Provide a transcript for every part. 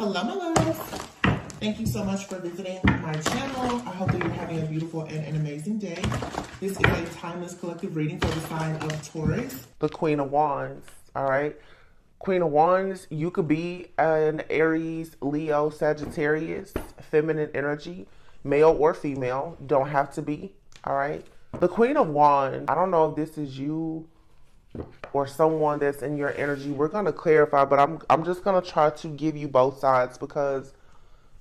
Hello, my loves. Thank you so much for visiting my channel. I hope that you're having a beautiful and an amazing day. This is a timeless collective reading for the sign of Taurus. The Queen of Wands, all right? Queen of Wands, you could be an Aries, Leo, Sagittarius, feminine energy, male or female. You don't have to be, all right? The Queen of Wands, I don't know if this is you or someone that's in your energy. We're going to clarify, but I'm just going to try to give you both sides because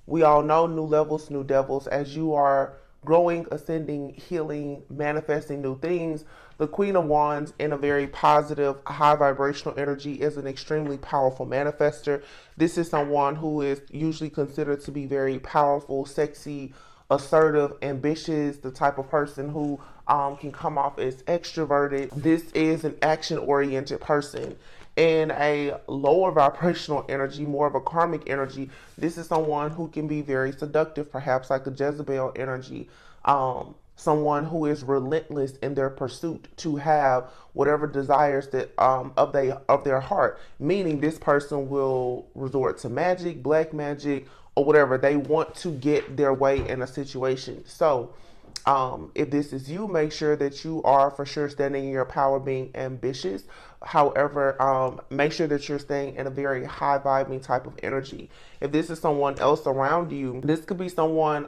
we all know new levels, new devils. As you are growing, ascending, healing, manifesting new things, the Queen of Wands in a very positive, high vibrational energy is an extremely powerful manifester. This is someone who is usually considered to be very powerful, sexy, assertive, ambitious, the type of person who can come off as extroverted. This is an action-oriented person. In a lower vibrational energy, more of a karmic energy, this is someone who can be very seductive, perhaps like a Jezebel energy. Someone who is relentless in their pursuit to have whatever desires that of their heart. Meaning, this person will resort to magic, black magic, or whatever. They want to get their way in a situation. So if this is you, make sure that you are for sure standing in your power, being ambitious. However, make sure that you're staying in a very high vibing type of energy. If this is someone else around you, this could be someone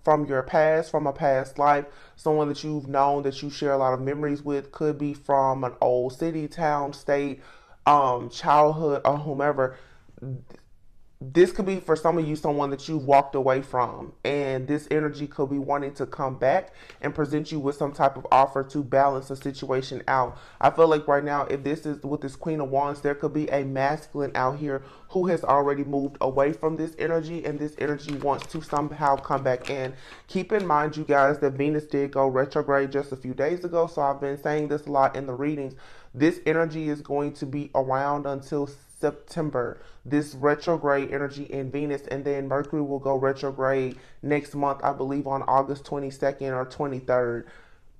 from your past, from a past life, someone that you've known, that you share a lot of memories with. Could be from an old city, town, state, childhood, or whomever. This could be for some of you someone that you walked away from, and this energy could be wanting to come back and present you with some type of offer to balance a situation out. I feel like right now, if this is with this Queen of Wands, there could be a masculine out here who has already moved away from this energy, and this energy wants to somehow come back in. Keep in mind, you guys, that Venus did go retrograde just a few days ago, so I've been saying this a lot in the readings. This energy is going to be around until September, this retrograde energy in Venus, and then Mercury will go retrograde next month, I believe on August 22nd or 23rd.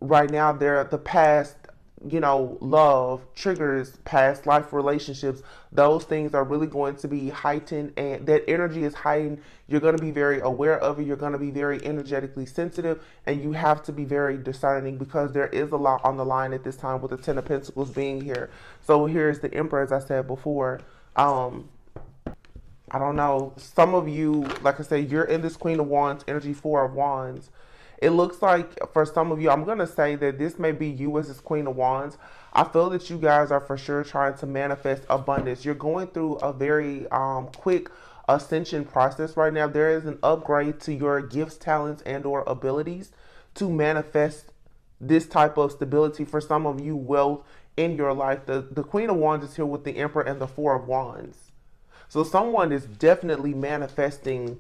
Right now, they're the past, love triggers, past life relationships. Those things are really going to be heightened, and that energy is heightened. You're going to be very aware of it. You're going to be very energetically sensitive, and you have to be very discerning because there is a lot on the line at this time with the Ten of Pentacles being here. So here's the Emperor, as I said before. I don't know. Some of you, like I said, you're in this Queen of Wands energy, Four of Wands. It looks like for some of you, I'm going to say that this may be you as this Queen of Wands. I feel that you guys are for sure trying to manifest abundance. You're going through a very quick ascension process right now. There is an upgrade to your gifts, talents, and or abilities to manifest this type of stability. For some of you, wealth in your life. The Queen of Wands is here with the Emperor and the Four of Wands. So someone is definitely manifesting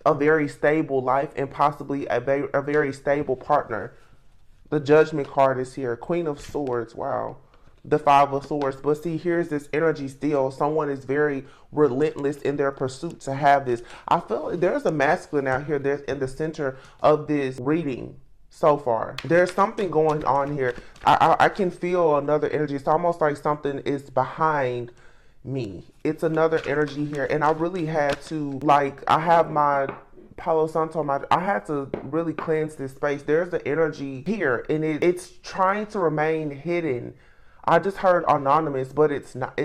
a very stable life and possibly a very stable partner. The Judgment card is here. Queen of Swords. Wow. The Five of Swords. But see, here's this energy still. Someone is very relentless in their pursuit to have this. I feel like there's a masculine out here that's in the center of this reading so far. There's something going on here. I can feel another energy. It's almost like something is behind me. It's another energy here, and I really had to, I have my Palo Santo, I had to really cleanse this space. There's the energy here, and it's trying to remain hidden. I just heard anonymous, but it's not.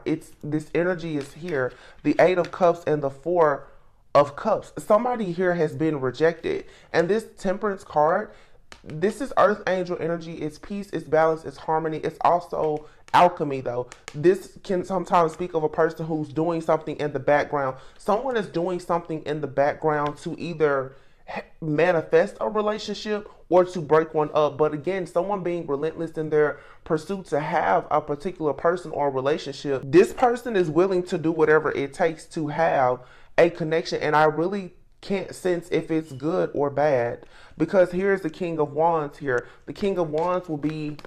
This energy is here. The Eight of Cups and the Four of Cups. Somebody here has been rejected, and this Temperance card, this is Earth Angel energy. It's peace, it's balance, it's harmony. It's also alchemy, though. This can sometimes speak of a person who's doing something in the background. Someone is doing something in the background to either manifest a relationship or to break one up. But again, someone being relentless in their pursuit to have a particular person or relationship. This person is willing to do whatever it takes to have a connection, and I really can't sense if it's good or bad, because here's the King of Wands here. The King of Wands will be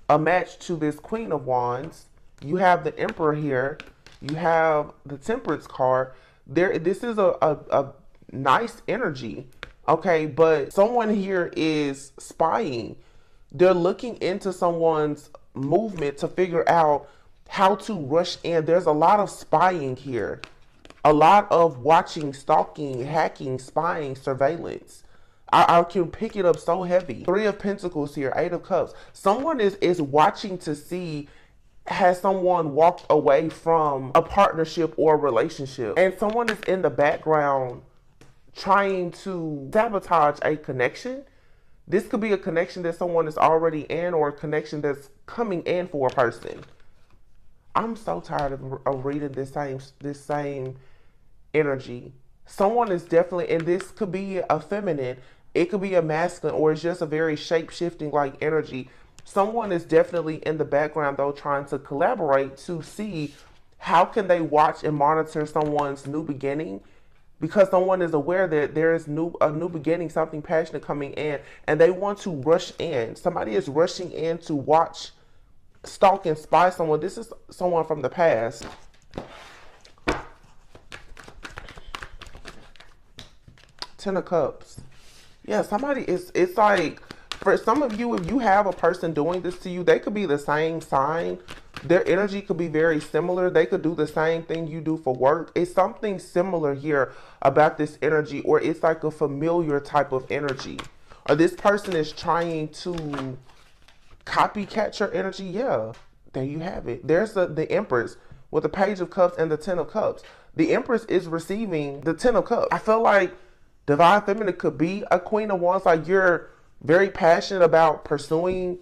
a match to this Queen of Wands. You have the Emperor here. You have the Temperance card. This is a nice energy, okay? But someone here is spying. They're looking into someone's movement to figure out how to rush in. There's a lot of spying here. A lot of watching, stalking, hacking, spying, surveillance. I can pick it up so heavy. Three of Pentacles here, Eight of Cups. Someone is watching to see, has someone walked away from a partnership or a relationship? And someone is in the background trying to sabotage a connection. This could be a connection that someone is already in, or a connection that's coming in for a person. I'm so tired of reading this same energy. Someone is definitely, and this could be a feminine, it could be a masculine, or it's just a very shape-shifting like energy. Someone is definitely in the background though, trying to collaborate to see how can they watch and monitor someone's new beginning, because someone is aware that there is a new beginning, something passionate coming in, and they want to rush in. Somebody is rushing in to watch, stalk, and spy someone. This is someone from the past. Ten of Cups. Yeah, somebody is, it's like, for some of you, if you have a person doing this to you, they could be the same sign. Their energy could be very similar. They could do the same thing you do for work. It's something similar here about this energy, or it's like a familiar type of energy. Or this person is trying to copycat your energy. Yeah, there you have it. There's the Empress with the Page of Cups and the Ten of Cups. The Empress is receiving the Ten of Cups. I feel like Divine Feminine could be a Queen of Wands. Like, you're very passionate about pursuing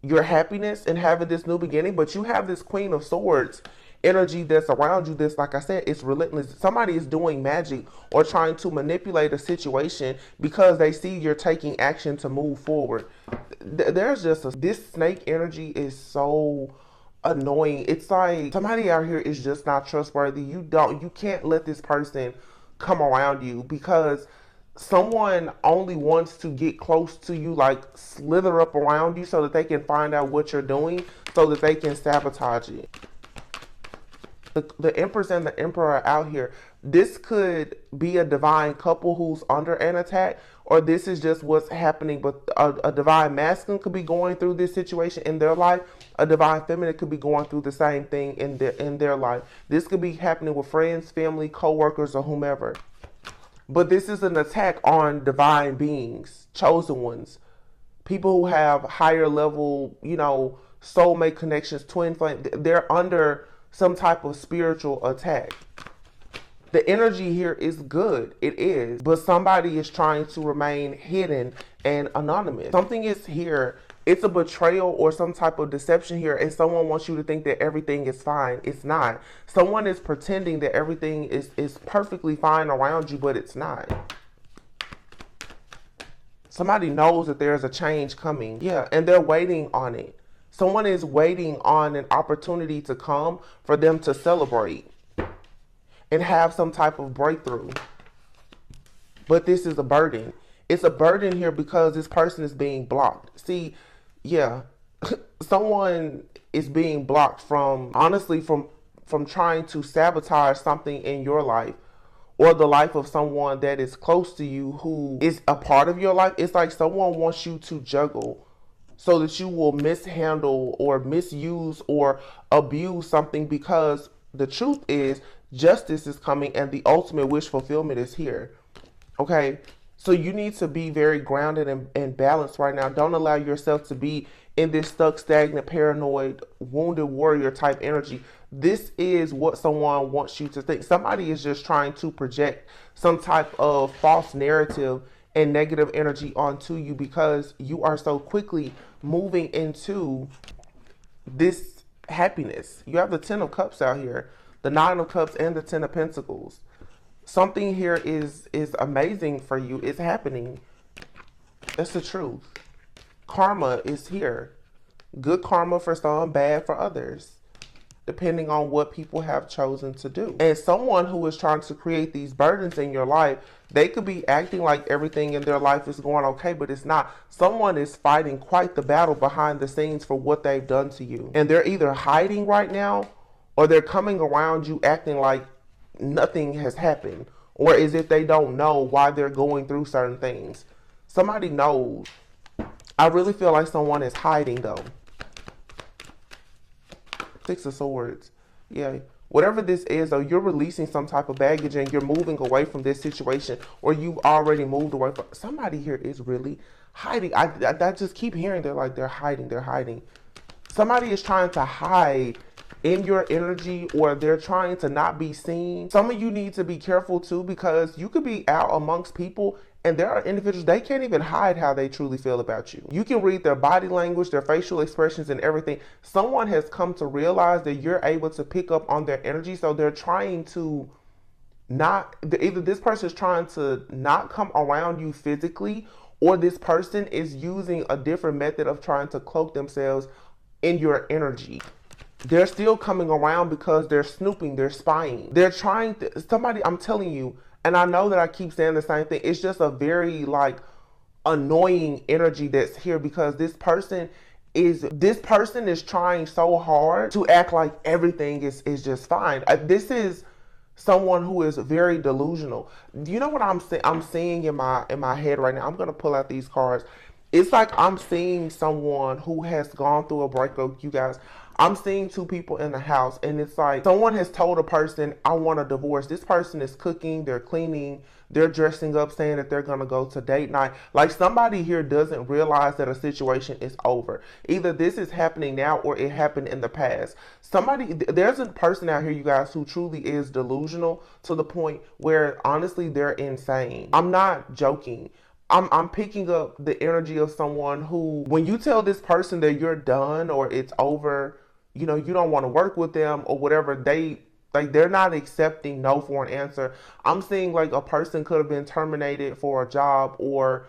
your happiness and having this new beginning, but you have this Queen of Swords energy that's around you. This, like I said, it's relentless. Somebody is doing magic or trying to manipulate a situation because they see you're taking action to move forward. There's just this snake energy is so annoying. It's like somebody out here is just not trustworthy. You can't let this person come around you, because someone only wants to get close to you, like slither up around you so that they can find out what you're doing, so that they can sabotage it. The Empress and the Emperor are out here. This could be a divine couple who's under an attack, or this is just what's happening. But a divine masculine could be going through this situation in their life. A divine feminine could be going through the same thing in their life. This could be happening with friends, family, co-workers, or whomever. But this is an attack on divine beings, chosen ones, people who have higher level, soulmate connections, twin flame. They're under some type of spiritual attack. The energy here is good. It is. But somebody is trying to remain hidden and anonymous. Something is here. It's a betrayal or some type of deception here, and someone wants you to think that everything is fine. It's not. Someone is pretending that everything is perfectly fine around you, but it's not. Somebody knows that there's a change coming. Yeah, and they're waiting on it. Someone is waiting on an opportunity to come for them to celebrate and have some type of breakthrough. But this is a burden. It's a burden here because this person is being blocked. See, yeah, someone is being blocked from, honestly, from trying to sabotage something in your life or the life of someone that is close to you who is a part of your life. It's like someone wants you to juggle so that you will mishandle or misuse or abuse something, because the truth is justice is coming and the ultimate wish fulfillment is here. Okay? So you need to be very grounded and balanced right now. Don't allow yourself to be in this stuck, stagnant, paranoid, wounded warrior type energy. This is what someone wants you to think. Somebody is just trying to project some type of false narrative and negative energy onto you because you are so quickly moving into this happiness. You have the Ten of Cups out here, the Nine of Cups, and the Ten of Pentacles. Something here is amazing for you. It's happening. That's the truth. Karma is here. Good karma for some, bad for others, depending on what people have chosen to do. And someone who is trying to create these burdens in your life, they could be acting like everything in their life is going okay, but it's not. Someone is fighting quite the battle behind the scenes for what they've done to you. And they're either hiding right now, or they're coming around you acting like nothing has happened, or as if they don't know why they're going through certain things. Somebody knows. I really feel like someone is hiding though. Six of Swords. Yeah. Whatever this is, though, you're releasing some type of baggage and you're moving away from this situation, or you've already moved away from. Somebody here is really hiding. I just keep hearing they're hiding. They're hiding. Somebody is trying to hide in your energy, or they're trying to not be seen. Some of you need to be careful too, because you could be out amongst people and there are individuals, they can't even hide how they truly feel about you. You can read their body language, their facial expressions and everything. Someone has come to realize that you're able to pick up on their energy, so they're trying to either this person is trying to not come around you physically, or this person is using a different method of trying to cloak themselves in your energy. They're still coming around because they're snooping, they're spying. They're trying to, somebody, I'm telling you, and I know that I keep saying the same thing, it's just a very annoying energy that's here, because this person is trying so hard to act like everything is just fine. This is someone who is very delusional. You know what I'm seeing in my head right now? I'm gonna pull out these cards. It's like I'm seeing someone who has gone through a breakup, you guys. I'm seeing two people in the house, and it's like someone has told a person, I want a divorce. This person is cooking, they're cleaning, they're dressing up, saying that they're going to go to date night. Like, somebody here doesn't realize that a situation is over. Either this is happening now or it happened in the past. There's a person out here, you guys, who truly is delusional to the point where, honestly, they're insane. I'm not joking. I'm picking up the energy of someone who, when you tell this person that you're done or it's over, you don't want to work with them or whatever, they're not accepting no for an answer. I'm seeing a person could have been terminated for a job, or,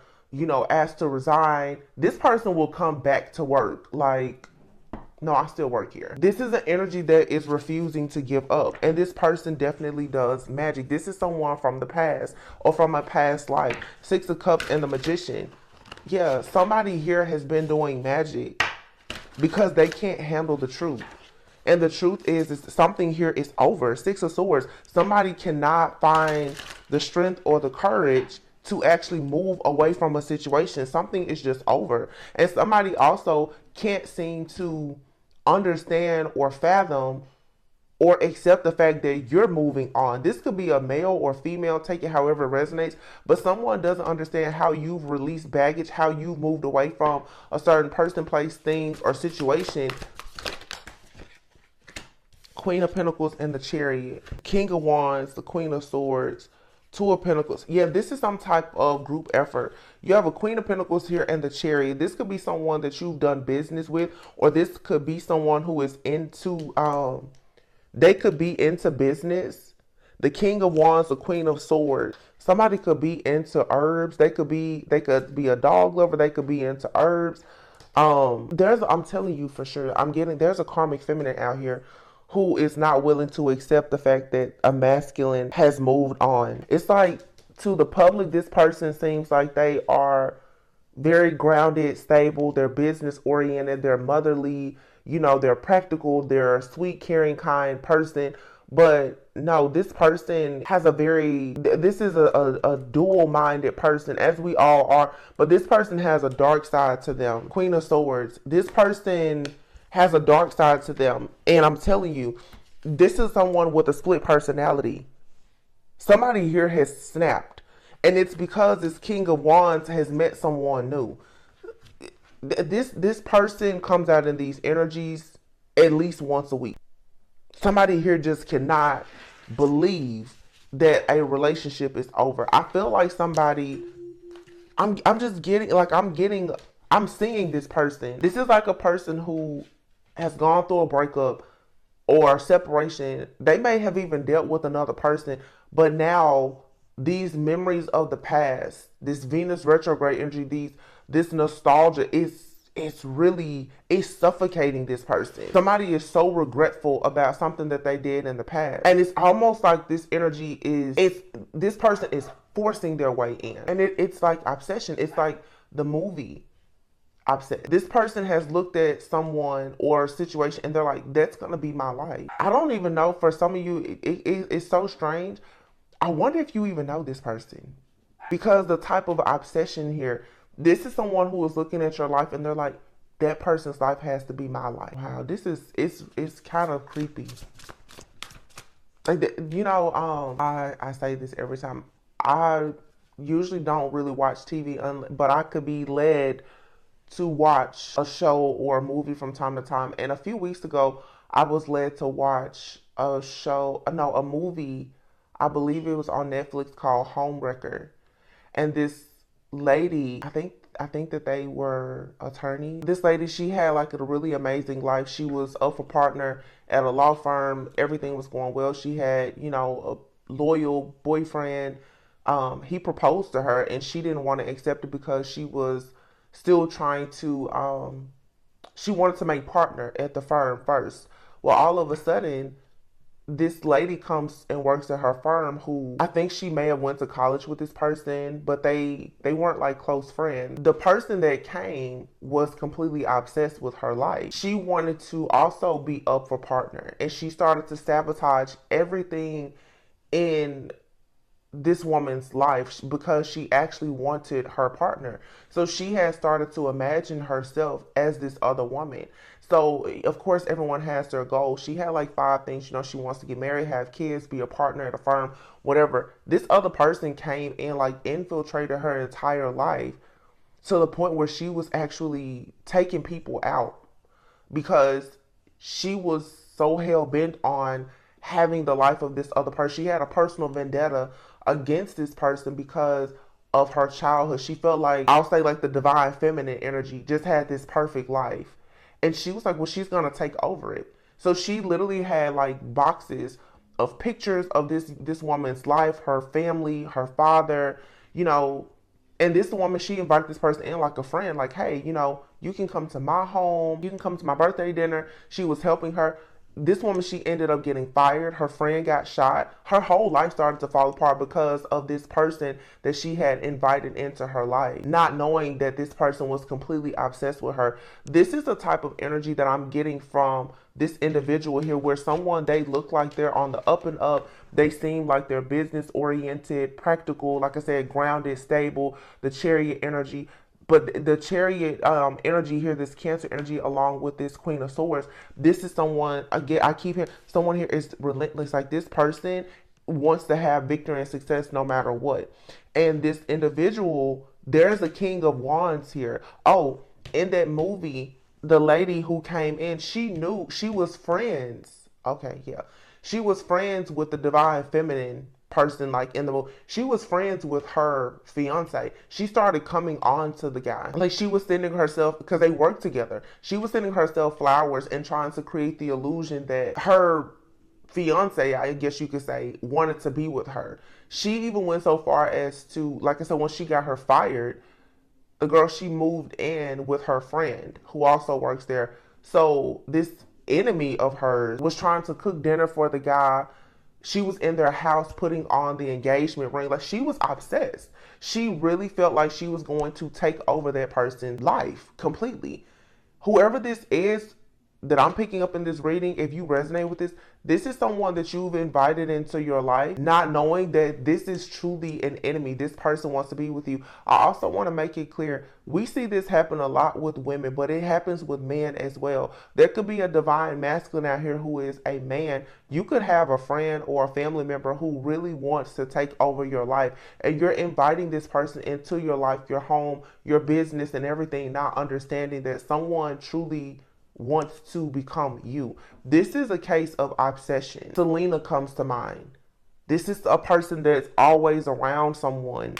asked to resign. This person will come back to work. No, I still work here. This is an energy that is refusing to give up. And this person definitely does magic. This is someone from the past or from a past life. Six of Cups and the Magician. Yeah, somebody here has been doing magic because they can't handle the truth. And the truth is something here is over. Six of Swords. Somebody cannot find the strength or the courage to actually move away from a situation. Something is just over. And somebody also can't seem to understand or fathom or accept the fact that you're moving on. This could be a male or female, take it however it resonates, but someone doesn't understand how you've released baggage, how you've moved away from a certain person, place, thing, or situation. Queen of Pentacles and the Chariot. King of Wands, the Queen of Swords, Two of Pentacles. Yeah, this is some type of group effort. You have a Queen of Pentacles here and the Chariot. This could be someone that you've done business with, or this could be someone who is into, they could be into business. The King of Wands, the Queen of Swords. Somebody could be into herbs. They could be a dog lover. They could be into herbs. I'm telling you for sure, there's a karmic feminine out here who is not willing to accept the fact that a masculine has moved on. It's like, to the public, this person seems like they are very grounded, stable, they're business oriented, they're motherly, they're practical, they're a sweet, caring, kind person. But no, this person has this is a dual-minded person, as we all are, but this person has a dark side to them. Queen of Swords. This person has a dark side to them. And I'm telling you, this is someone with a split personality. Somebody here has snapped. And it's because this King of Wands has met someone new. This person comes out in these energies at least once a week. Somebody here just cannot believe that a relationship is over. I feel like somebody, I'm seeing this person. This is like a person who has gone through a breakup or separation. They may have even dealt with another person, but now these memories of the past, this Venus retrograde energy, this nostalgia, it's suffocating this person. Somebody is so regretful about something that they did in the past. And it's almost like this energy this person is forcing their way in. And it's like obsession. It's like the movie Obsessed. This person has looked at someone or a situation and they're like, that's going to be my life. I don't even know, for some of you, it's so strange. I wonder if you even know this person. Because the type of obsession here, this is someone who is looking at your life and they're like, that person's life has to be my life. Wow, it's kind of creepy. I say this every time. I usually don't really watch TV, but I could be led to watch a show or a movie from time to time. And a few weeks ago, I was led to watch a show, no, a movie. I believe it was on Netflix called Homewrecker. And this lady, I think that they were attorneys. This lady, she had like a really amazing life. She was up for partner at a law firm. Everything was going well. She had, a loyal boyfriend. He proposed to her and she didn't want to accept it because she was still trying to she wanted to make partner at the firm first. Well, all of a sudden this lady comes and works at her firm, who I think she may have went to college with this person, but they weren't like close friends. The person that came was completely obsessed with her life. She wanted to also be up for partner, and she started to sabotage everything in this woman's life because she actually wanted her partner. So she had started to imagine herself as this other woman. So of course everyone has their goals. She had like 5 things. She wants to get married, have kids, be a partner at a firm, whatever. This other person came and like infiltrated her entire life to the point where she was actually taking people out because she was so hell bent on having the life of this other person. She had a personal vendetta against this person because of her childhood. She felt like, I'll say like the divine feminine energy just had this perfect life. And she was like, well, she's going to take over it. So she literally had like boxes of pictures of this woman's life, her family, her father, you know, and this woman, she invited this person in like a friend, like, hey, you can come to my home, you can come to my birthday dinner. She was helping her. This woman, she ended up getting fired. Her friend got shot. Her whole life started to fall apart because of this person that she had invited into her life, not knowing that this person was completely obsessed with her. This is the type of energy that I'm getting from this individual here, where someone, they look like they're on the up and up. They seem like they're business oriented, practical, like I said, grounded, stable, the chariot energy. But the chariot energy here, this Cancer energy, along with this Queen of Swords, this is someone, again, I keep hearing, someone here is relentless. Like this person wants to have victory and success no matter what. And this individual, there's a King of Wands here. Oh, in that movie, the lady who came in, she knew, she was friends. Okay, yeah. She was friends with the divine feminine person, like in the movie. She was friends with her fiance. She started coming on to the guy. Like she was sending herself, because they worked together, she was sending herself flowers and trying to create the illusion that her fiance, I guess you could say, wanted to be with her. She even went so far as to, like I said, when she got her fired, the girl, she moved in with her friend who also works there. So this enemy of hers was trying to cook dinner for the guy. She was in their house putting on the engagement ring. Like she was obsessed. She really felt like she was going to take over that person's life completely. Whoever this is that I'm picking up in this reading, if you resonate with this is someone that you've invited into your life, not knowing that this is truly an enemy. This person wants to be with you. I also want to make it clear, we see this happen a lot with women, but it happens with men as well. There could be a divine masculine out here who is a man. You could have a friend or a family member who really wants to take over your life, and you're inviting this person into your life, your home, your business, and everything, not understanding that someone truly wants to become you. This is a case of obsession. Selena comes to mind. This is a person that's always around someone.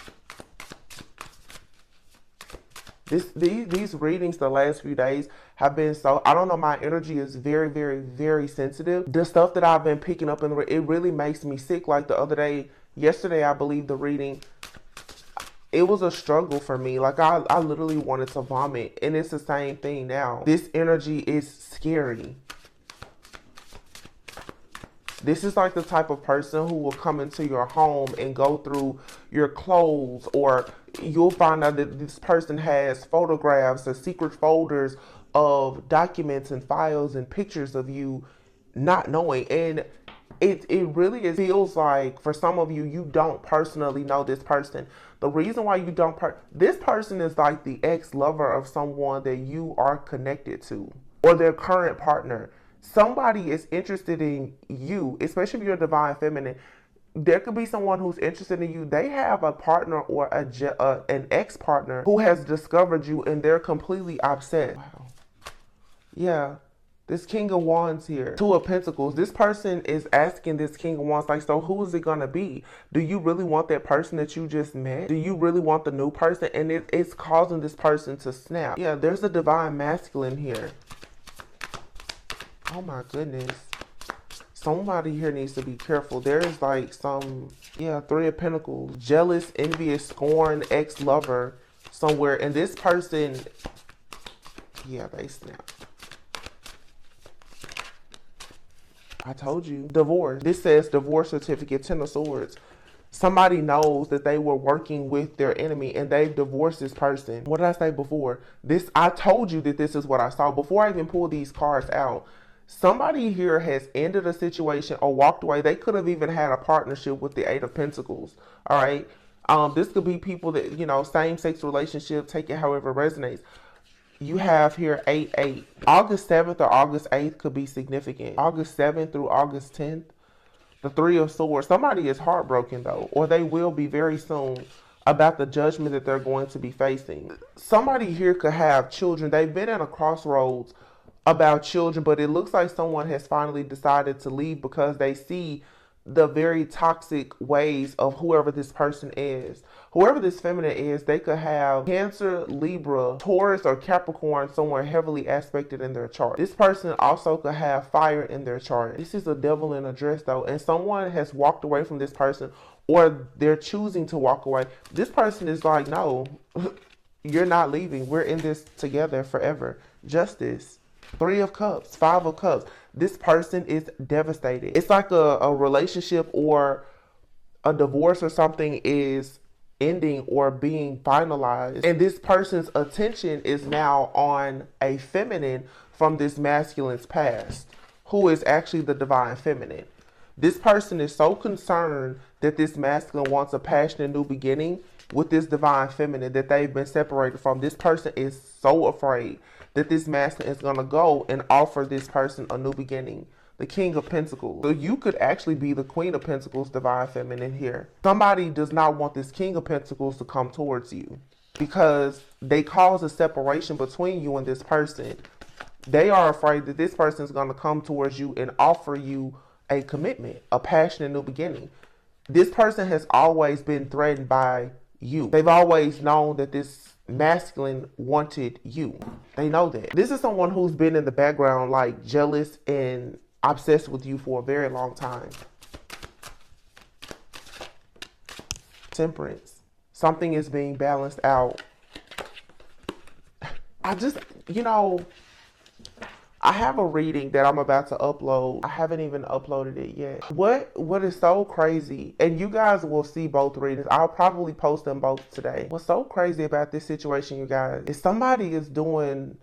These readings the last few days have been so, I don't know, my energy is very, very, very sensitive. The stuff that I've been picking up, it really makes me sick. Like the other day, yesterday, I believe the reading, it was a struggle for me. Like I literally wanted to vomit, and it's the same thing now. This energy is scary. This is like the type of person who will come into your home and go through your clothes, or you'll find out that this person has photographs or secret folders of documents and files and pictures of you, not knowing. And it really feels like for some of you, you don't personally know this person. The reason why you don't, this person is like the ex-lover of someone that you are connected to, or their current partner. Somebody is interested in you, especially if you're a divine feminine. There could be someone who's interested in you. They have a partner or an ex-partner who has discovered you and they're completely upset. Wow. Yeah. This King of Wands here. Two of Pentacles. This person is asking this King of Wands, like, so who is it going to be? Do you really want that person that you just met? Do you really want the new person? And it's causing this person to snap. Yeah, there's a divine masculine here. Oh my goodness. Somebody here needs to be careful. There is like some, yeah, Three of Pentacles. Jealous, envious, scorn, ex-lover somewhere. And this person, yeah, they snap. I told you. Divorce. This says divorce certificate, Ten of Swords. Somebody knows that they were working with their enemy and they divorced this person. What did I say before? I told you that this is what I saw. Before I even pulled these cards out, somebody here has ended a situation or walked away. They could have even had a partnership with the Eight of Pentacles. All right. This could be people that, you know, same-sex relationship, take it however it resonates. You have here 8-8. August 7th or August 8th could be significant. August 7th through August 10th. The Three of Swords. Somebody is heartbroken though, or they will be very soon, about the judgment that they're going to be facing. Somebody here could have children. They've been at a crossroads about children, but it looks like someone has finally decided to leave because they see the very toxic ways of whoever this person is. Whoever this feminine is, they could have Cancer, Libra, Taurus, or Capricorn somewhere heavily aspected in their chart. This person also could have fire in their chart. This is a devil in a dress though, and someone has walked away from this person, or they're choosing to walk away. This person is like, no, you're not leaving. We're in this together forever. Justice. Three of Cups, Five of Cups. This person is devastated. It's like a relationship or a divorce or something is ending or being finalized. And this person's attention is now on a feminine from this masculine's past, who is actually the divine feminine. This person is so concerned that this masculine wants a passionate new beginning with this divine feminine that they've been separated from. This person is so afraid that this masculine is going to go and offer this person a new beginning. The King of Pentacles. So you could actually be the Queen of Pentacles, divine feminine here. Somebody does not want this King of Pentacles to come towards you because they cause a separation between you and this person. They are afraid that this person is going to come towards you and offer you a commitment, a passionate new beginning. This person has always been threatened by you. They've always known that this masculine wanted you. They know that. This is someone who's been in the background, like jealous and obsessed with you for a very long time. Temperance. Something is being balanced out. I have a reading that I'm about to upload. I haven't even uploaded it yet. What is so crazy, and you guys will see both readings. I'll probably post them both today. What's so crazy about this situation, you guys, is somebody is doing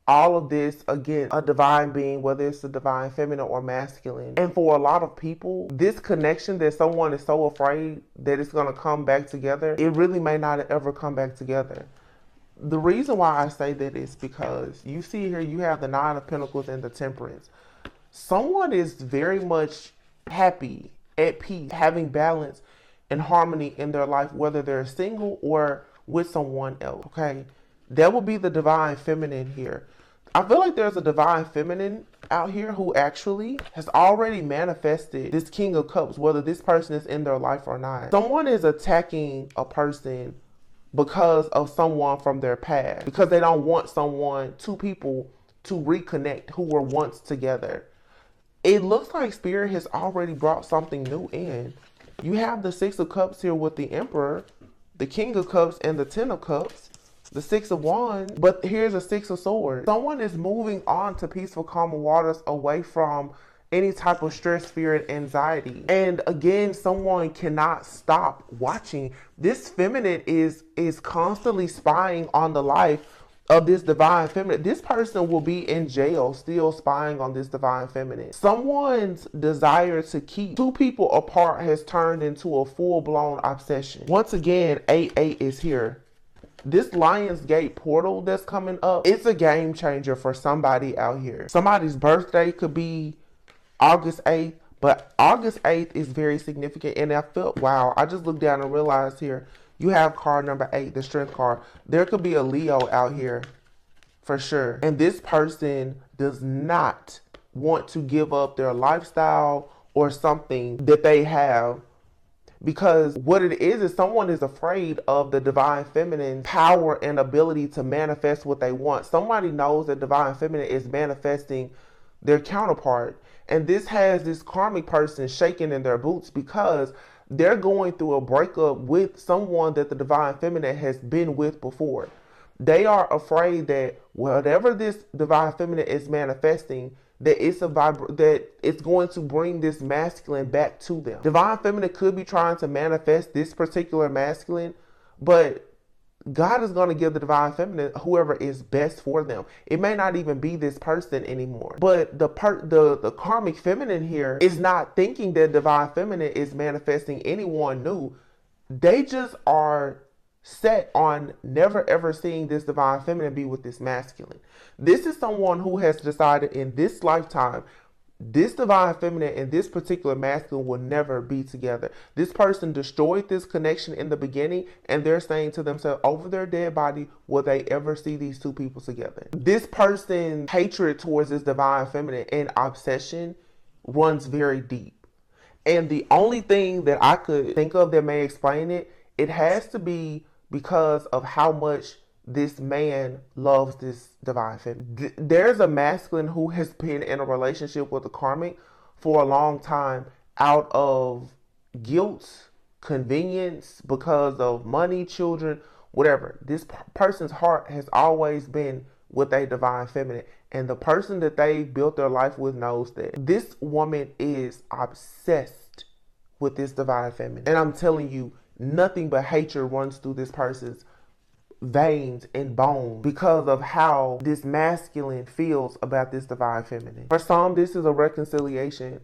all of this against a divine being, whether it's a divine feminine or masculine. And for a lot of people, this connection that someone is so afraid that it's going to come back together, it really may not ever come back together. The reason why I say that is because you see here, you have the Nine of Pentacles and the Temperance. Someone is very much happy, at peace, having balance and harmony in their life, whether they're single or with someone else, okay? That will be the divine feminine here. I feel like there's a divine feminine out here who actually has already manifested this King of Cups, whether this person is in their life or not. Someone is attacking a person because of someone from their past, because they don't want two people to reconnect who were once together. It looks like Spirit has already brought something new in. You have the Six of Cups here with the Emperor, the King of Cups, and the Ten of Cups, the Six of Wands, but here's a Six of Swords. Someone is moving on to peaceful, calmer waters, away from any type of stress, fear, and anxiety. And again, someone cannot stop watching. This feminine is constantly spying on the life of this divine feminine. This person will be in jail still spying on this divine feminine. Someone's desire to keep two people apart has turned into a full-blown obsession. Once again, 8-8 is here. This Lion's Gate portal that's coming up, it's a game changer for somebody out here. Somebody's birthday could be August 8th, but August 8th is very significant. And I felt, wow, I just looked down and realized here, you have card number 8, the strength card. There could be a Leo out here for sure. And this person does not want to give up their lifestyle or something that they have, because what it is someone is afraid of the divine feminine power and ability to manifest what they want. Somebody knows that divine feminine is manifesting their counterpart, and this has this karmic person shaking in their boots because they're going through a breakup with someone that the divine feminine has been with before. They are afraid that whatever this divine feminine is manifesting, that it's going to bring this masculine back to them. Divine feminine could be trying to manifest this particular masculine, but God is going to give the divine feminine whoever is best for them. It may not even be this person anymore. But the karmic feminine here is not thinking that divine feminine is manifesting anyone new. They just are set on never ever seeing this divine feminine be with this masculine. This is someone who has decided in this lifetime, this divine feminine and this particular masculine will never be together. This person destroyed this connection in the beginning, and they're saying to themselves, over their dead body, will they ever see these two people together? This person's hatred towards this divine feminine and obsession runs very deep. And the only thing that I could think of that may explain it, it has to be because of how much this man loves this divine feminine. There's a masculine who has been in a relationship with a karmic for a long time out of guilt, convenience, because of money, children, whatever. This person's heart has always been with a divine feminine. And the person that they built their life with knows that this woman is obsessed with this divine feminine. And I'm telling you, nothing but hatred runs through this person's veins and bones because of how this masculine feels about this divine feminine. For some, this is a reconciliation.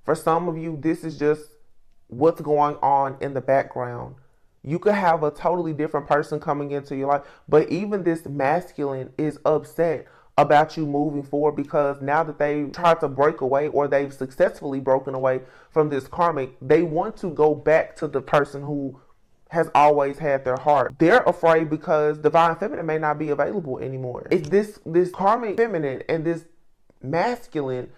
For some of you, this is just what's going on in the background. You could have a totally different person coming into your life, but even this masculine is upset about you moving forward because now that they tried to break away, or they've successfully broken away from this karmic, they want to go back to the person who has always had their heart. They're afraid because divine feminine may not be available anymore. It's this karmic feminine and this masculine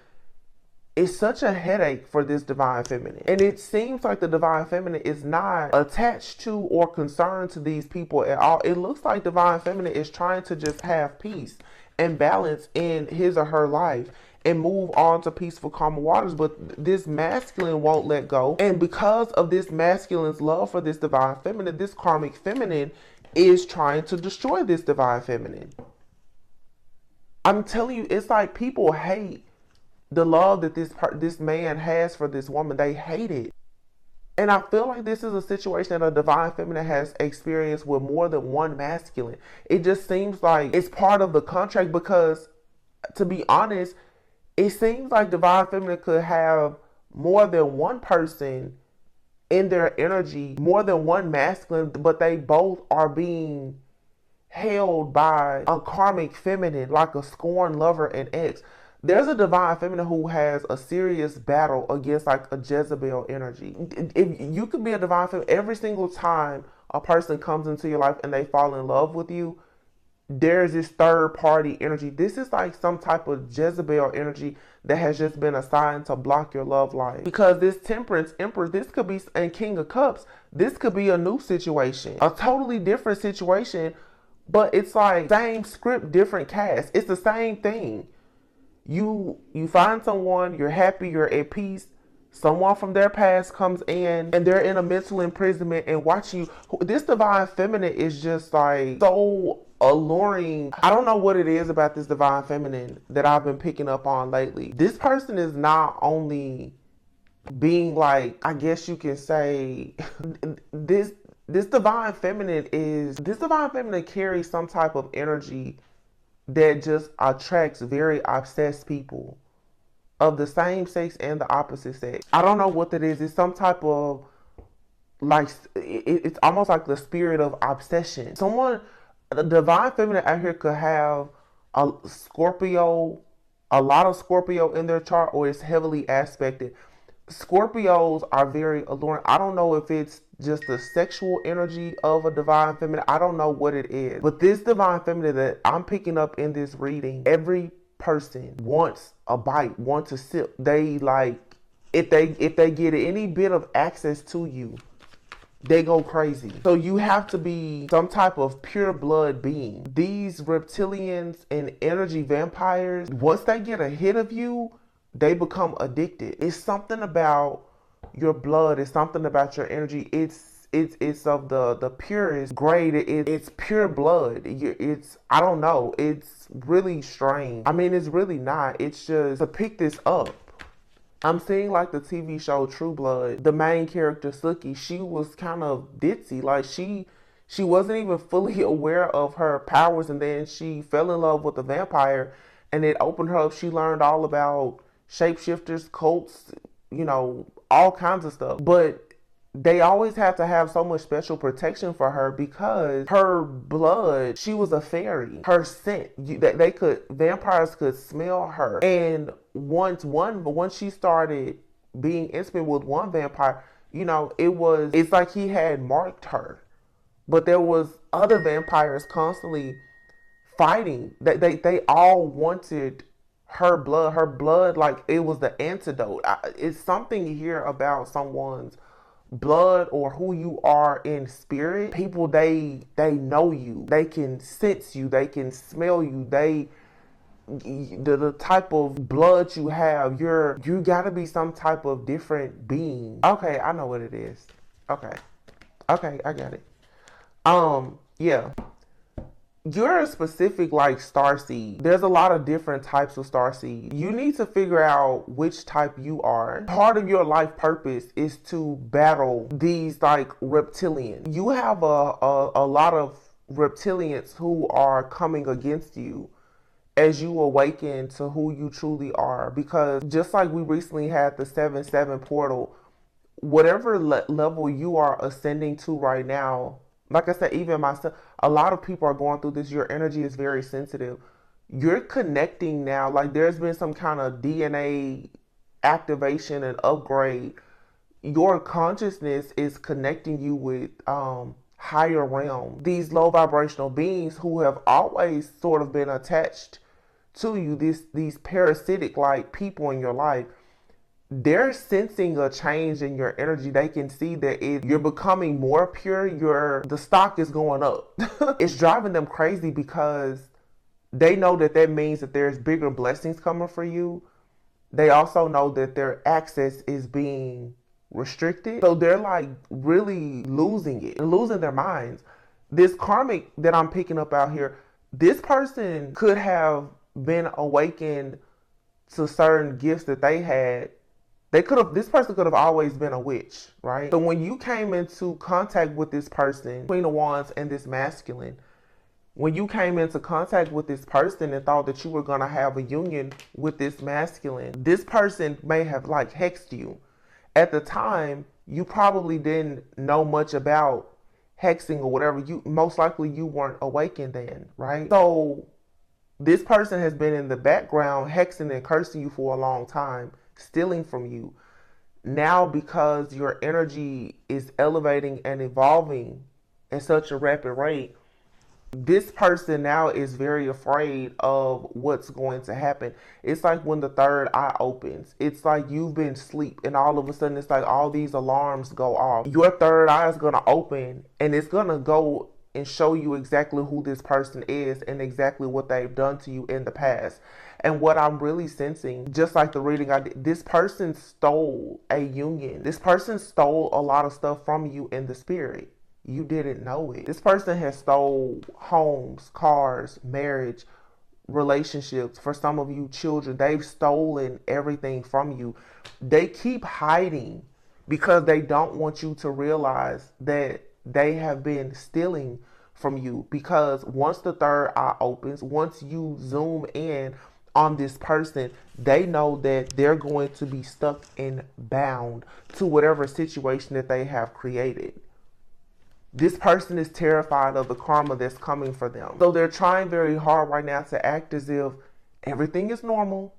is such a headache for this divine feminine. And it seems like the divine feminine is not attached to or concerned to these people at all. It looks like divine feminine is trying to just have peace and balance in his or her life and move on to peaceful, calm waters. But this masculine won't let go. And because of this masculine's love for this divine feminine, this karmic feminine is trying to destroy this divine feminine. I'm telling you, it's like people hate the love that this man has for this woman. They hate it. And I feel like this is a situation that a divine feminine has experienced with more than one masculine. It just seems like it's part of the contract because, to be honest, it seems like divine feminine could have more than one person in their energy, more than one masculine, but they both are being held by a karmic feminine, like a scorned lover and ex. There's a divine feminine who has a serious battle against like a Jezebel energy. If you could be a divine feminine, every single time a person comes into your life and they fall in love with you, there's this third party energy. This is like some type of Jezebel energy that has just been assigned to block your love life. Because this Temperance, Emperor, this could be, and King of Cups, this could be a new situation, a totally different situation, but it's like same script, different cast. It's the same thing. You find someone, you're happy, you're at peace. Someone from their past comes in and they're in a mental imprisonment and watching you. This divine feminine is just like so alluring. I don't know what it is about this divine feminine that I've been picking up on lately. This person is not only being like, I guess you can say, this divine feminine carries some type of energy that just attracts very obsessed people of the same sex and the opposite sex. I don't know what that is. It's some type of like, it's almost like the spirit of obsession. Someone The divine feminine out here could have a Scorpio, a lot of Scorpio in their chart, or it's heavily aspected. Scorpios are very alluring. I don't know if it's just the sexual energy of a divine feminine. I don't know what it is. But this divine feminine that I'm picking up in this reading, every person wants a bite, wants a sip. They like, if they get any bit of access to you, they go crazy. So you have to be some type of pure blood being. These reptilians and energy vampires, once they get a hit of you, they become addicted. It's something about your blood. It's something about your energy. It's of the purest grade. It's pure blood. It's, I don't know. It's really strange. I mean, it's really not. It's just to pick this up. I'm seeing like the TV show True Blood. The main character Sookie, she was kind of ditzy. Like she wasn't even fully aware of her powers, and then she fell in love with a vampire, and it opened her up. She learned all about shapeshifters, cults, you know, all kinds of stuff. But they always have to have so much special protection for her because her blood, she was a fairy. Her scent, vampires could smell her. And once she started being intimate with one vampire, you know, it's like he had marked her. But there was other vampires constantly fighting. They all wanted her blood, like it was the antidote. It's something here about someone's blood or who you are in spirit. People, they know you, they can sense you, they can smell you, the type of blood you have, you gotta be some type of different being. Okay, I know what it is. Okay, I got it. Yeah, you're a specific like starseed. There's a lot of different types of starseed. You need to figure out which type you are. Part of your life purpose is to battle these like reptilians. You have a lot of reptilians who are coming against you as you awaken to who you truly are. Because just like we recently had the 7/7 portal, whatever level you are ascending to right now, like I said, even myself, a lot of people are going through this. Your energy is very sensitive. You're connecting now. Like there's been some kind of DNA activation and upgrade. Your consciousness is connecting you with higher realm. These low vibrational beings who have always sort of been attached to you, these parasitic like people in your life, they're sensing a change in your energy. They can see that you're becoming more pure. The stock is going up. It's driving them crazy because they know that means that there's bigger blessings coming for you. They also know that their access is being restricted. So they're like really losing it and losing their minds. This karmic that I'm picking up out here, this person could have been awakened to certain gifts that they had. This person could have always been a witch, right? So when you came into contact with this person, Queen of Wands and this masculine, when you came into contact with this person and thought that you were going to have a union with this masculine, this person may have like hexed you. At the time, you probably didn't know much about hexing or whatever. Most likely you weren't awakened then, right? So this person has been in the background hexing and cursing you for a long time, stealing from you. Now, because your energy is elevating and evolving at such a rapid rate, this person now is very afraid of what's going to happen. It's like when the third eye opens. It's like you've been asleep and all of a sudden it's like all these alarms go off. Your third eye is going to open and it's going to go and show you exactly who this person is and exactly what they've done to you in the past. And what I'm really sensing, just like the reading I did, this person stole a union. This person stole a lot of stuff from you in the spirit. You didn't know it. This person has stole homes, cars, marriage, relationships. For some of you, children. They've stolen everything from you. They keep hiding because they don't want you to realize that they have been stealing from you. Because once the third eye opens, once you zoom in on this person, they know that they're going to be stuck and bound to whatever situation that they have created. This person is terrified of the karma that's coming for them. So they're trying very hard right now to act as if everything is normal.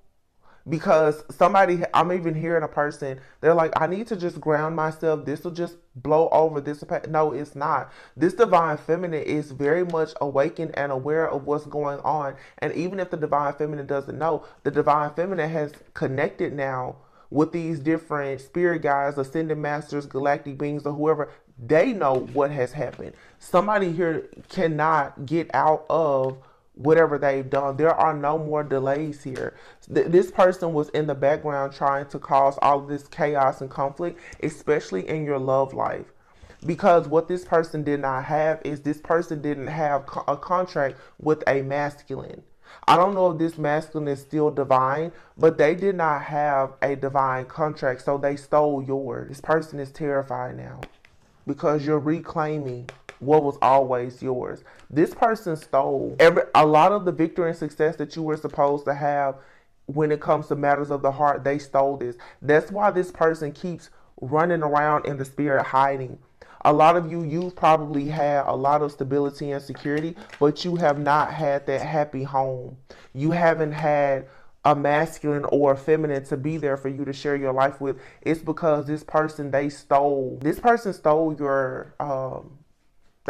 Because I'm even hearing a person, they're like, I need to just ground myself. This will just blow over. No, it's not. This divine feminine is very much awakened and aware of what's going on. And even if the divine feminine doesn't know, the divine feminine has connected now with these different spirit guides, ascended masters, galactic beings, or whoever. They know what has happened. Somebody here cannot get out of whatever they've done. There are no more delays here. This person was in the background trying to cause all of this chaos and conflict, especially in your love life. Because what this person did not have is this person didn't have a contract with a masculine. I don't know if this masculine is still divine, but they did not have a divine contract, so they stole yours. This person is terrified now because you're reclaiming what was always yours. This person stole a lot of the victory and success that you were supposed to have when it comes to matters of the heart. They stole this. That's why this person keeps running around in the spirit hiding. A lot of you've probably had a lot of stability and security, but you have not had that happy home. You haven't had a masculine or a feminine to be there for you to share your life with. It's because this person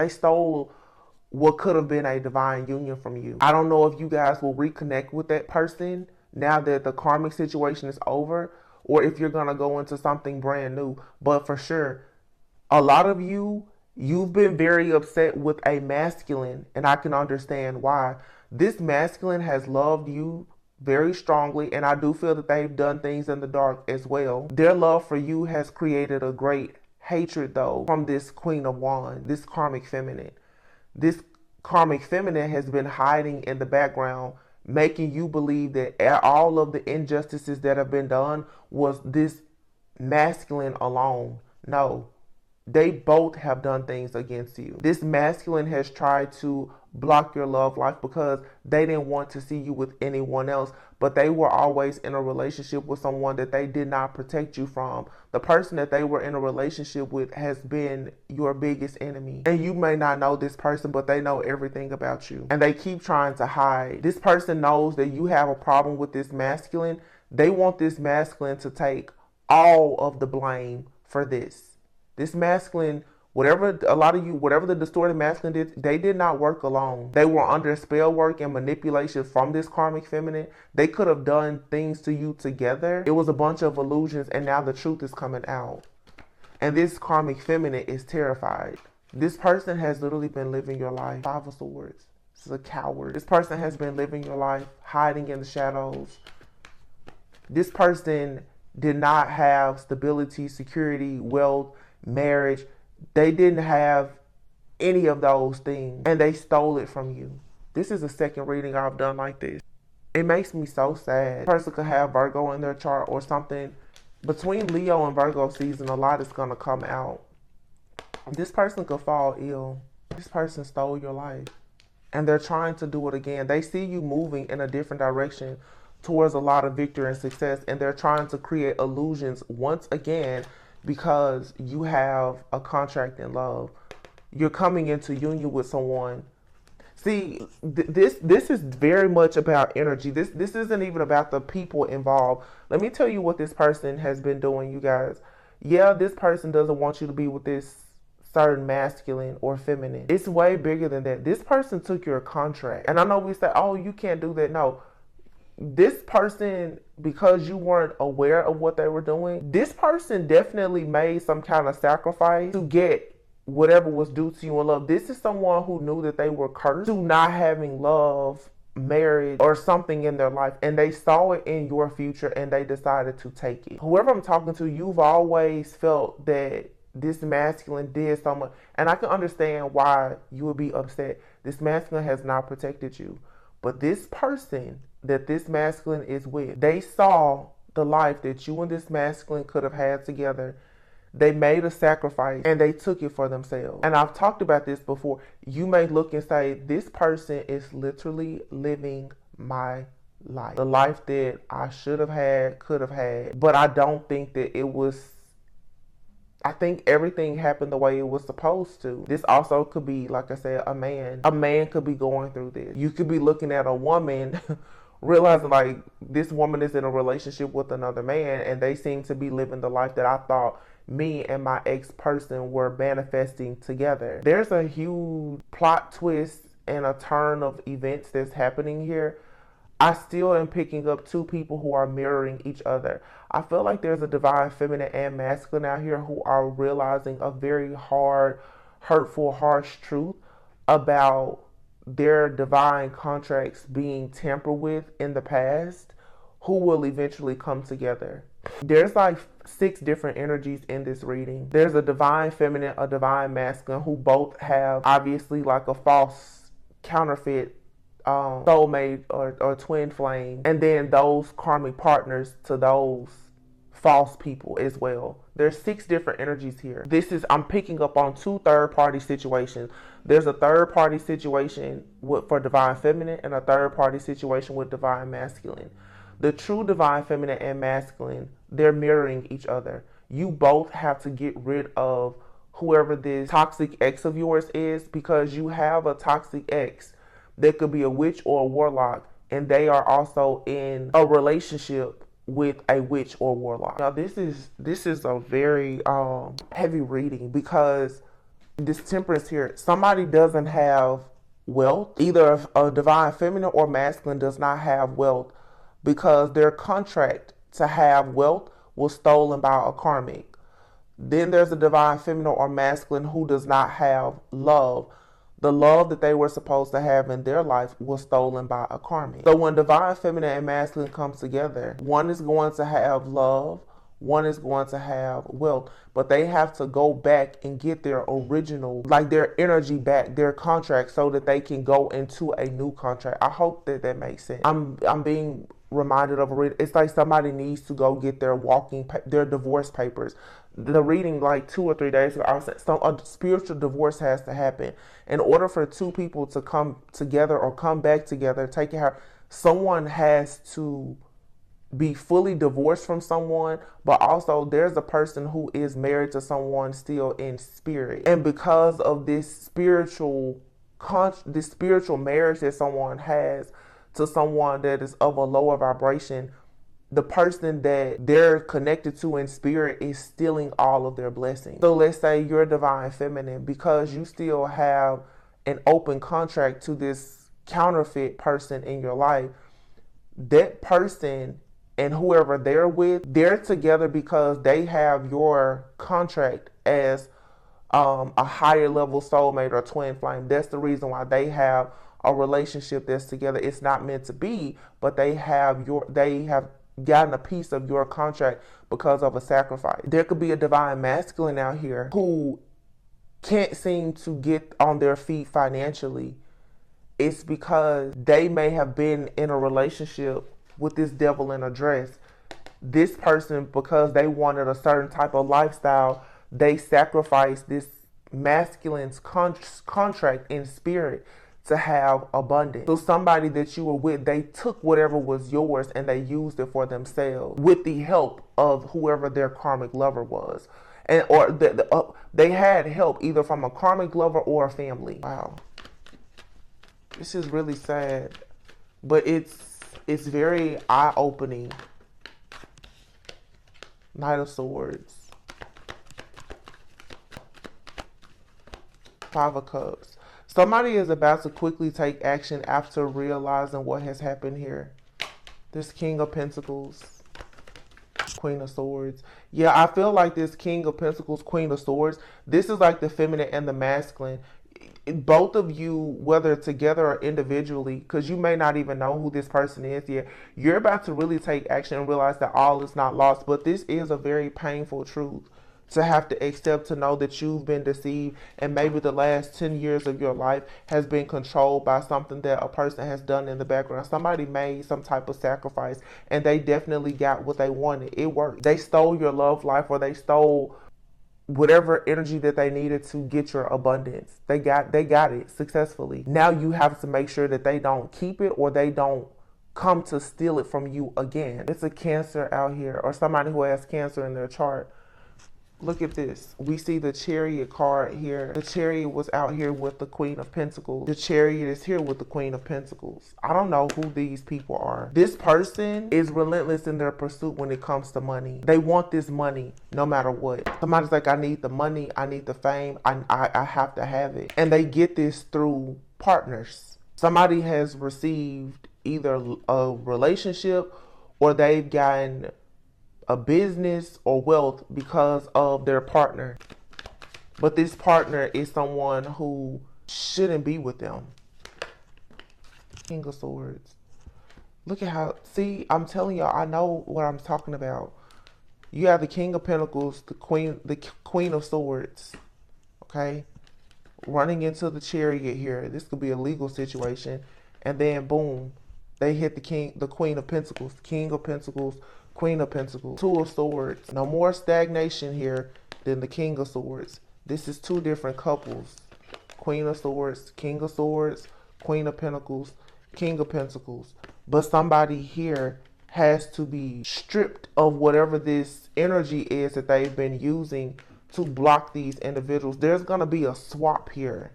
stole what could have been a divine union from you. I don't know if you guys will reconnect with that person now that the karmic situation is over, or if you're going to go into something brand new. But for sure, a lot of you've been very upset with a masculine, and I can understand why. This masculine has loved you very strongly, and I do feel that they've done things in the dark as well. Their love for you has created a great hatred, though, from this Queen of Wands, this karmic feminine. This karmic feminine has been hiding in the background, making you believe that all of the injustices that have been done was this masculine alone. No, they both have done things against you. This masculine has tried to block your love life because they didn't want to see you with anyone else, but they were always in a relationship with someone that they did not protect you from. The person that they were in a relationship with has been your biggest enemy. And you may not know this person, but they know everything about you. And they keep trying to hide. This person knows that you have a problem with this masculine. They want this masculine to take all of the blame for this. This masculine, whatever the distorted masculine did, they did not work alone. They were under spell work and manipulation from this karmic feminine. They could have done things to you together. It was a bunch of illusions, and now the truth is coming out. And this karmic feminine is terrified. This person has literally been living your life. Five of Swords. This is a coward. This person has been living your life, hiding in the shadows. This person did not have stability, security, wealth, marriage. They didn't have any of those things, and they stole it from you. This is the second reading I've done like this. It makes me so sad. This person could have Virgo in their chart or something. Between Leo and Virgo season, a lot is going to come out. This person could fall ill. This person stole your life, and they're trying to do it again. They see you moving in a different direction towards a lot of victory and success, and they're trying to create illusions once again because you have a contract in love. You're coming into union with someone. See, this is very much about energy. This isn't even about the people involved. Let me tell you what this person has been doing, you guys. Yeah, this person doesn't want you to be with this certain masculine or feminine. It's way bigger than that. This person took your contract. And I know we say, oh, you can't do that. No. This person, because you weren't aware of what they were doing, this person definitely made some kind of sacrifice to get whatever was due to you in love. This is someone who knew that they were cursed to not having love, marriage, or something in their life, and they saw it in your future and they decided to take it. Whoever I'm talking to, you've always felt that this masculine did so much, and I can understand why you would be upset. This masculine has not protected you, but this person that this masculine is with, they saw the life that you and this masculine could have had together. They made a sacrifice and they took it for themselves. And I've talked about this before. You may look and say, this person is literally living my life. The life that I should have had, could have had. But I don't think that I think everything happened the way it was supposed to. This also could be, like I said, a man. A man could be going through this. You could be looking at a woman realizing like this woman is in a relationship with another man and they seem to be living the life that I thought me and my ex-person were manifesting together. There's a huge plot twist and a turn of events that's happening here. I still am picking up two people who are mirroring each other. I feel like there's a divine feminine and masculine out here who are realizing a very hard, hurtful, harsh truth about their divine contracts being tampered with in the past, who will eventually come together. There's like 6 different energies in this reading. There's a divine feminine, a divine masculine, who both have obviously like a false counterfeit soulmate or twin flame, and then those karmic partners to those false people as well. There's 6 different energies here. I'm picking up on 2 third-party situations. There's a third-party situation for divine feminine and a third-party situation with divine masculine. The true divine feminine and masculine, they're mirroring each other. You both have to get rid of whoever this toxic ex of yours is, because you have a toxic ex that could be a witch or a warlock, and they are also in a relationship with a witch or warlock. Now this is a very heavy reading, because this temperance here, somebody doesn't have wealth. Either a divine feminine or masculine does not have wealth, because their contract to have wealth was stolen by a karmic. Then there's a divine feminine or masculine who does not have love. The love that they were supposed to have in their life was stolen by a karmic. So when divine feminine and masculine comes together, one is going to have love, one is going to have wealth, but they have to go back and get their original, like their energy back, their contract, so that they can go into a new contract. I hope that makes sense. I'm being reminded of a reading. It's like somebody needs to go get their their divorce papers. The reading like 2 or 3 days ago, I was saying a spiritual divorce has to happen. In order for 2 people to come together or come back together, someone has to be fully divorced from someone, but also there's a person who is married to someone still in spirit. And because of this spiritual marriage that someone has to someone that is of a lower vibration, the person that they're connected to in spirit is stealing all of their blessings. So let's say you're divine feminine, because you still have an open contract to this counterfeit person in your life. That person and whoever they're with, they're together because they have your contract as a higher level soulmate or twin flame. That's the reason why they have a relationship that's together. It's not meant to be, but they have gotten a piece of your contract because of a sacrifice. There could be a divine masculine out here who can't seem to get on their feet financially. It's because they may have been in a relationship with this devil in a dress. This person, because they wanted a certain type of lifestyle, they sacrificed this masculine's contract in spirit to have abundance. So somebody that you were with, they took whatever was yours and they used it for themselves with the help of whoever their karmic lover was. They had help either from a karmic lover or a family. Wow. This is really sad, but it's very eye-opening. Knight of Swords. 5 of Cups. Somebody is about to quickly take action after realizing what has happened here. This King of Pentacles, Queen of Swords. Yeah, I feel like this King of Pentacles, Queen of Swords, this is like the feminine and the masculine. Both of you, whether together or individually, because you may not even know who this person is yet, you're about to really take action and realize that all is not lost. But this is a very painful truth to have to accept, to know that you've been deceived, and maybe the last 10 years of your life has been controlled by something that a person has done in the background. Somebody made some type of sacrifice and they definitely got what they wanted. It worked. They stole your love life, or they stole whatever energy that they needed to get your abundance. They got it successfully. Now you have to make sure that they don't keep it, or they don't come to steal it from you again. It's a Cancer out here, or somebody who has Cancer in their chart. Look at this. We see the Chariot card here. The Chariot was out here with the Queen of Pentacles. The Chariot is here with the Queen of Pentacles. I don't know who these people are. This person is relentless in their pursuit when it comes to money. They want this money no matter what. Somebody's like, I need the money. I need the fame. I have to have it. And they get this through partners. Somebody has received either a relationship or they've gotten a business or wealth because of their partner. But this partner is someone who shouldn't be with them. King of Swords. Look at how, see, I'm telling y'all, I know what I'm talking about. You have the King of Pentacles, the Queen of Swords, okay? Running into the Chariot here. This could be a legal situation. And then boom, they hit the Queen of Pentacles, King of Pentacles, Queen of Pentacles, Two of Swords. No more stagnation here than the King of Swords. This is two different couples. Queen of Swords, King of Swords, Queen of Pentacles, King of Pentacles. But somebody here has to be stripped of whatever this energy is that they've been using to block these individuals. There's going to be a swap here.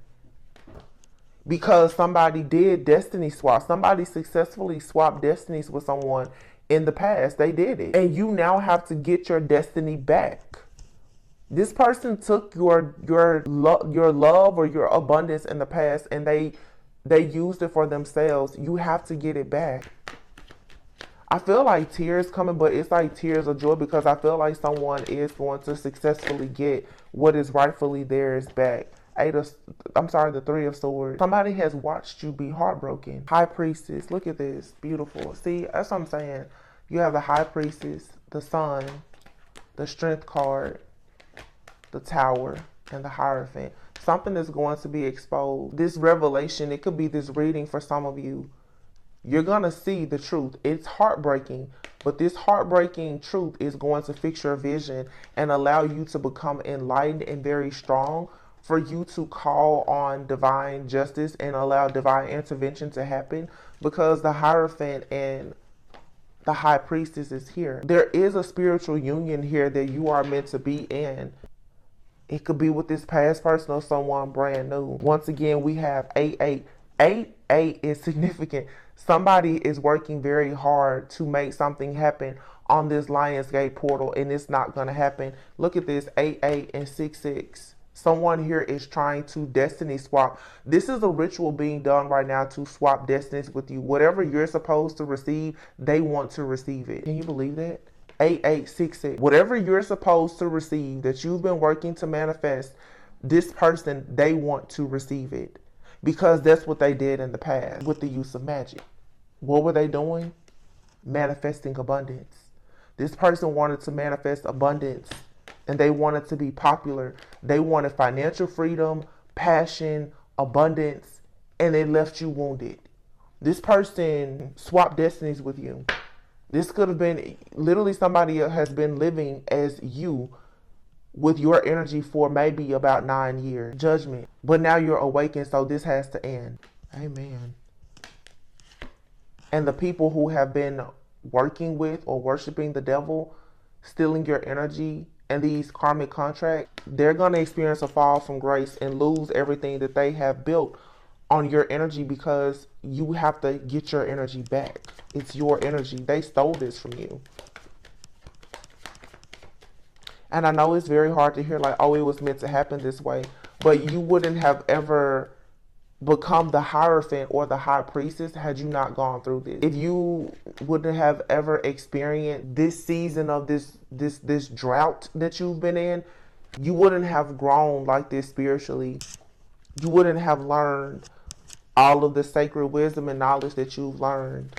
Because somebody did destiny swap. Somebody successfully swapped destinies with someone in the past. They did it. And you now have to get your destiny back. This person took your love or your abundance in the past and they used it for themselves. You have to get it back. I feel like tears coming, but it's like tears of joy because I feel like someone is going to successfully get what is rightfully theirs back. The Three of Swords. Somebody has watched you be heartbroken. High Priestess. Look at this. Beautiful. See, that's what I'm saying. You have the High Priestess, the Sun, the Strength card, the Tower, and the Hierophant. Something is going to be exposed. This revelation, it could be this reading for some of you. You're going to see the truth. It's heartbreaking, but this heartbreaking truth is going to fix your vision and allow you to become enlightened and very strong, for you to call on divine justice and allow divine intervention to happen, because the Hierophant and the High Priestess is here. There is a spiritual union here that you are meant to be in. It could be with this past person or someone brand new. Once again, we have 8-8. 8-8 is significant. Somebody is working very hard to make something happen on this Lionsgate portal, and it's not going to happen. Look at this, 8-8 and 6-6. Someone here is trying to destiny swap. This is a ritual being done right now to swap destinies with you. Whatever you're supposed to receive, they want to receive it. Can you believe that? 8-8-6-6. Whatever you're supposed to receive that you've been working to manifest, this person, they want to receive it. Because that's what they did in the past with the use of magic. What were they doing? Manifesting abundance. This person wanted to manifest abundance. And they wanted to be popular. They wanted financial freedom, passion, abundance, and they left you wounded. This person swapped destinies with you. This could have been literally somebody has been living as you with your energy for maybe about 9 years. Judgment. But now you're awakened, so this has to end. Amen. And the people who have been working with or worshiping the devil, stealing your energy, and these karmic contracts, they're going to experience a fall from grace and lose everything that they have built on your energy, because you have to get your energy back. It's your energy. They stole this from you. And I know it's very hard to hear like, oh, it was meant to happen this way. But you wouldn't have ever become the Hierophant or the High Priestess had you not gone through this. If you wouldn't have ever experienced this season of this drought that you've been in, you wouldn't have grown like this spiritually. You wouldn't have learned all of the sacred wisdom and knowledge that you've learned.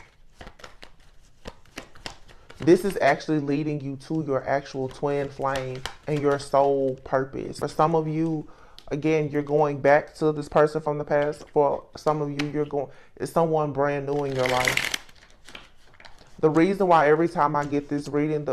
This is actually leading you to your actual twin flame and your soul purpose. For some of you, again, you're going back to this person from the past. For some of you, it's someone brand new in your life. The reason why every time I get this reading,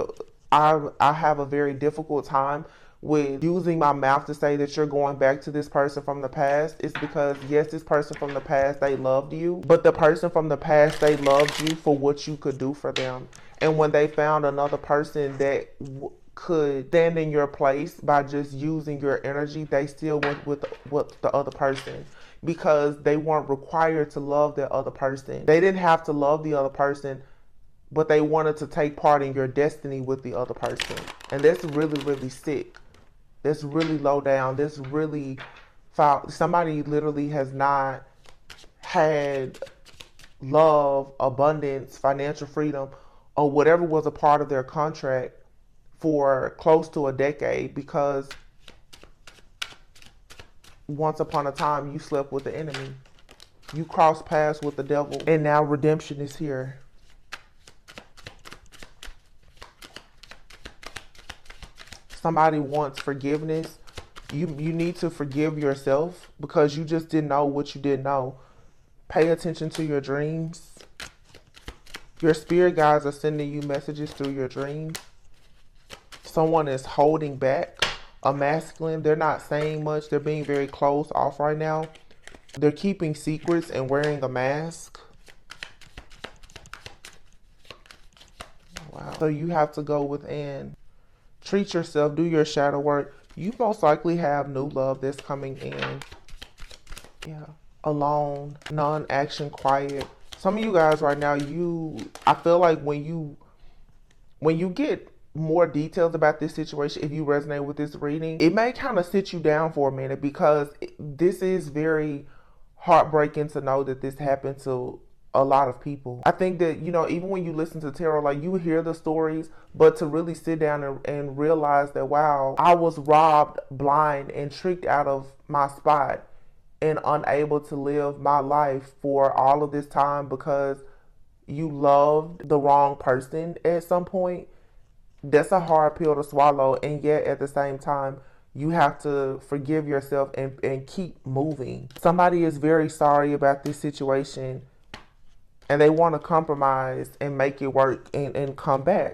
I have a very difficult time with using my mouth to say that you're going back to this person from the past is because, yes, this person from the past, they loved you. But the person from the past, they loved you for what you could do for them. And when they found another person that could stand in your place by just using your energy, they still went with the other person because they weren't required to love the other person. They didn't have to love the other person, but they wanted to take part in your destiny with the other person. And that's really, really sick. That's really low down. That's really foul. Somebody literally has not had love, abundance, financial freedom, or whatever was a part of their contract for close to a decade because once upon a time you slept with the enemy. You crossed paths with the devil, and now redemption is here. Somebody wants forgiveness. You need to forgive yourself because you just didn't know what you didn't know. Pay attention to your dreams. Your spirit guides are sending you messages through your dreams. Someone is holding back. A masculine, they're not saying much. They're being very closed off right now. They're keeping secrets and wearing a mask. Wow. So you have to go within. Treat yourself. Do your shadow work. You most likely have new love that's coming in. Yeah. Alone, non-action, quiet. Some of you guys right now, I feel like when you get more details about this situation, if you resonate with this reading, it may kind of sit you down for a minute because this is very heartbreaking to know that this happened to a lot of people. I think that, even when you listen to tarot, like you hear the stories, but to really sit down and realize that, wow, I was robbed, blind, and tricked out of my spot and unable to live my life for all of this time because you loved the wrong person at some point. That's a hard pill to swallow, and yet at the same time, you have to forgive yourself and keep moving. Somebody is very sorry about this situation, and they want to compromise and make it work and come back.